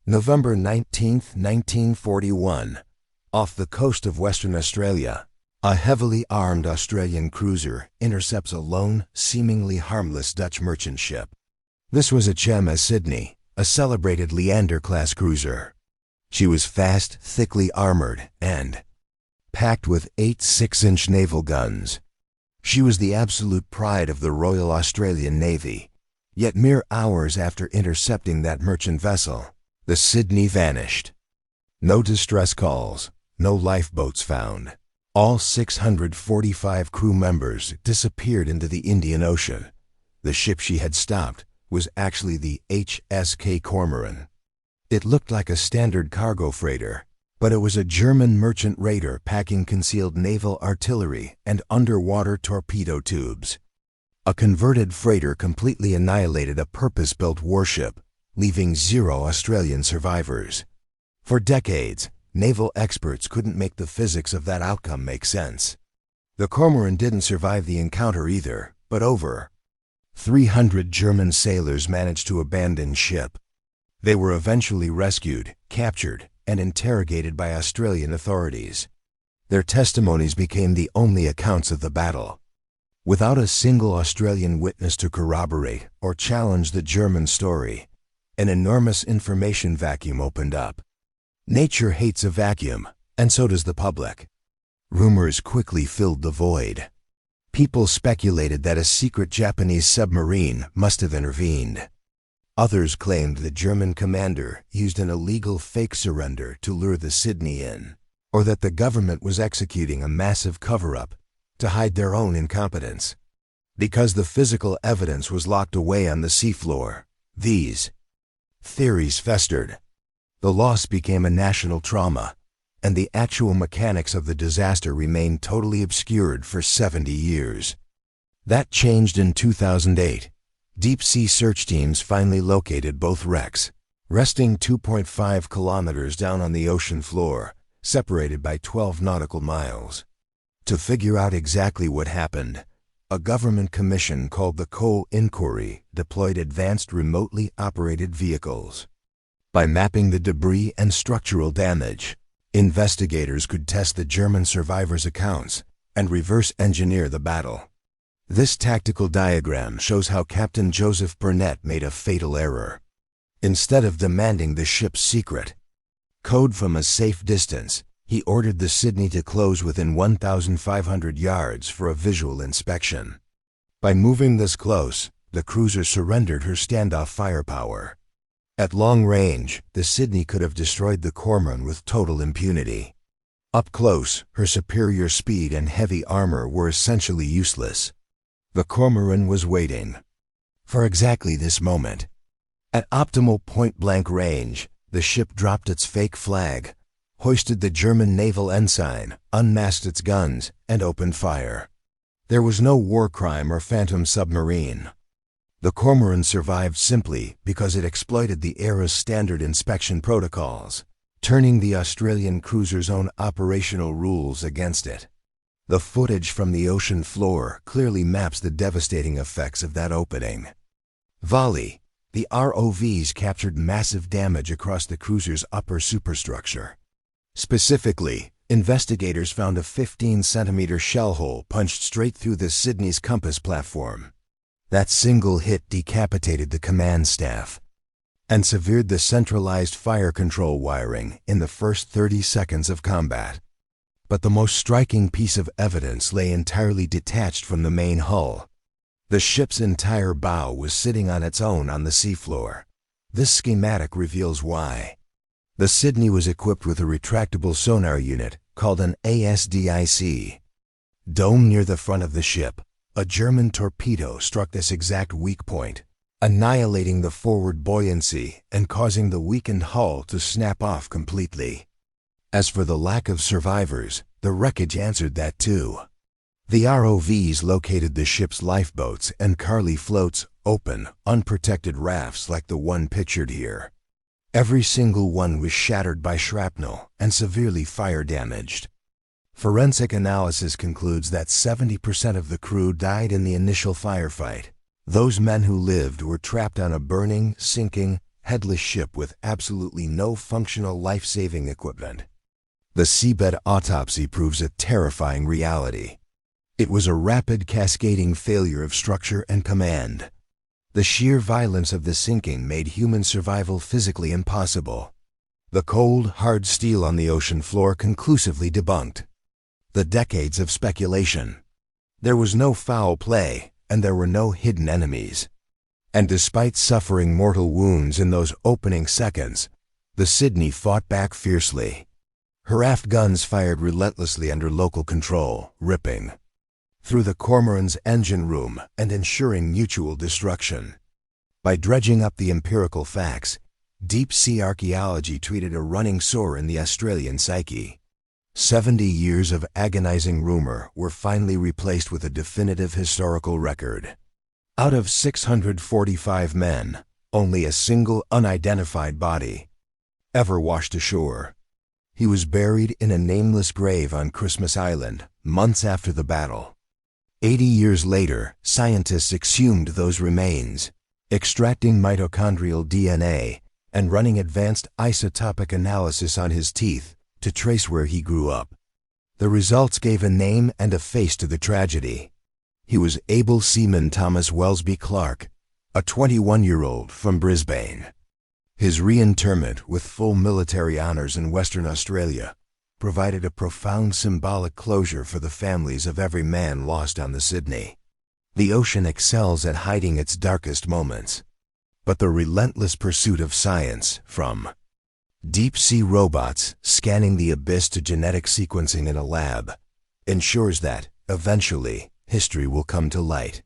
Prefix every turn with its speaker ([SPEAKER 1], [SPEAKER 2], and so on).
[SPEAKER 1] November 19, 1941. Off the coast of Western Australia, a heavily armed Australian cruiser intercepts a lone, seemingly harmless Dutch merchant ship. This was HMAS Sydney, a celebrated Leander-class cruiser. She was fast, thickly armored, and packed with 8 6-inch naval guns. She was the absolute pride of the Royal Australian Navy. Yet mere hours after intercepting that merchant vessel, the Sydney vanished. No distress calls, no lifeboats found. All 645 crew members disappeared into the Indian Ocean. The ship she had stopped was actually the HMAS Kormoran. It looked like a standard cargo freighter, but it was a German merchant raider packing concealed naval artillery and underwater torpedo tubes. A converted freighter completely annihilated a purpose-built warship, leaving 0 Australian survivors. For decades, naval experts couldn't make the physics of that outcome make sense. The Kormoran didn't survive the encounter either, but over 300 German sailors managed to abandon ship. They were eventually rescued, captured, and interrogated by Australian authorities. Their testimonies became the only accounts of the battle. Without a single Australian witness to corroborate or challenge the German story, an enormous information vacuum opened up. Nature hates a vacuum, and so does the public. Rumors quickly filled the void. People speculated that a secret Japanese submarine must have intervened. Others claimed the German commander used an illegal fake surrender to lure the Sydney in, or that the government was executing a massive cover-up to hide their own incompetence. Because the physical evidence was locked away on the seafloor, these theories festered. The loss became a national trauma, and the actual mechanics of the disaster remained totally obscured for 70 years. That changed in 2008. Deep-sea search teams finally located both wrecks, resting 2.5 kilometers down on the ocean floor, separated by 12 nautical miles. To figure out exactly what happened, a government commission called the Coal Inquiry deployed advanced remotely operated vehicles. By mapping the debris and structural damage, investigators could test the German survivors' accounts and reverse engineer the battle. This tactical diagram shows how Captain Joseph Burnett made a fatal error. Instead of demanding the ship's secret code from a safe distance, he ordered the Sydney to close within 1,500 yards for a visual inspection. By moving this close, the cruiser surrendered her standoff firepower. At long range, the Sydney could have destroyed the Kormoran with total impunity. Up close, her superior speed and heavy armor were essentially useless. The Kormoran was waiting for exactly this moment. At optimal point-blank range, the ship dropped its fake flag, hoisted the German naval ensign, unmasked its guns, and opened fire. There was no war crime or phantom submarine. The Kormoran survived simply because it exploited the era's standard inspection protocols, turning the Australian cruiser's own operational rules against it. The footage from the ocean floor clearly maps the devastating effects of that opening. Volley. The ROVs captured massive damage across the cruiser's upper superstructure. Specifically, investigators found a 15-centimeter shell hole punched straight through the Sydney's compass platform. That single hit decapitated the command staff and severed the centralized fire control wiring in the first 30 seconds of combat. But the most striking piece of evidence lay entirely detached from the main hull. The ship's entire bow was sitting on its own on the seafloor. This schematic reveals why. The Sydney was equipped with a retractable sonar unit called an ASDIC. Domed near the front of the ship, a German torpedo struck this exact weak point, annihilating the forward buoyancy and causing the weakened hull to snap off completely. As for the lack of survivors, the wreckage answered that too. The ROVs located the ship's lifeboats and Carley floats, open, unprotected rafts like the one pictured here. Every single one was shattered by shrapnel and severely fire damaged. Forensic analysis concludes that 70% of the crew died in the initial firefight. Those men who lived were trapped on a burning, sinking, headless ship with absolutely no functional life-saving equipment. The seabed autopsy proves a terrifying reality. It was a rapid, cascading failure of structure and command. The sheer violence of the sinking made human survival physically impossible. The cold, hard steel on the ocean floor conclusively debunked the decades of speculation. There was no foul play, and there were no hidden enemies. And despite suffering mortal wounds in those opening seconds, the Sydney fought back fiercely. Her aft guns fired relentlessly under local control, ripping through the Kormoran's engine room and ensuring mutual destruction. By dredging up the empirical facts, deep-sea archaeology treated a running sore in the Australian psyche. 70 years of agonizing rumor were finally replaced with a definitive historical record. Out of 645 men, only a single unidentified body ever washed ashore. He was buried in a nameless grave on Christmas Island, months after the battle. 80 years later, scientists exhumed those remains, extracting mitochondrial DNA and running advanced isotopic analysis on his teeth to trace where he grew up. The results gave a name and a face to the tragedy. He was able seaman Thomas Welsby Clark, a 21-year-old from Brisbane. His reinterment with full military honors in Western Australia provided a profound symbolic closure for the families of every man lost on the Sydney. The ocean excels at hiding its darkest moments, but the relentless pursuit of science, from deep-sea robots scanning the abyss to genetic sequencing in a lab, ensures that, eventually, history will come to light.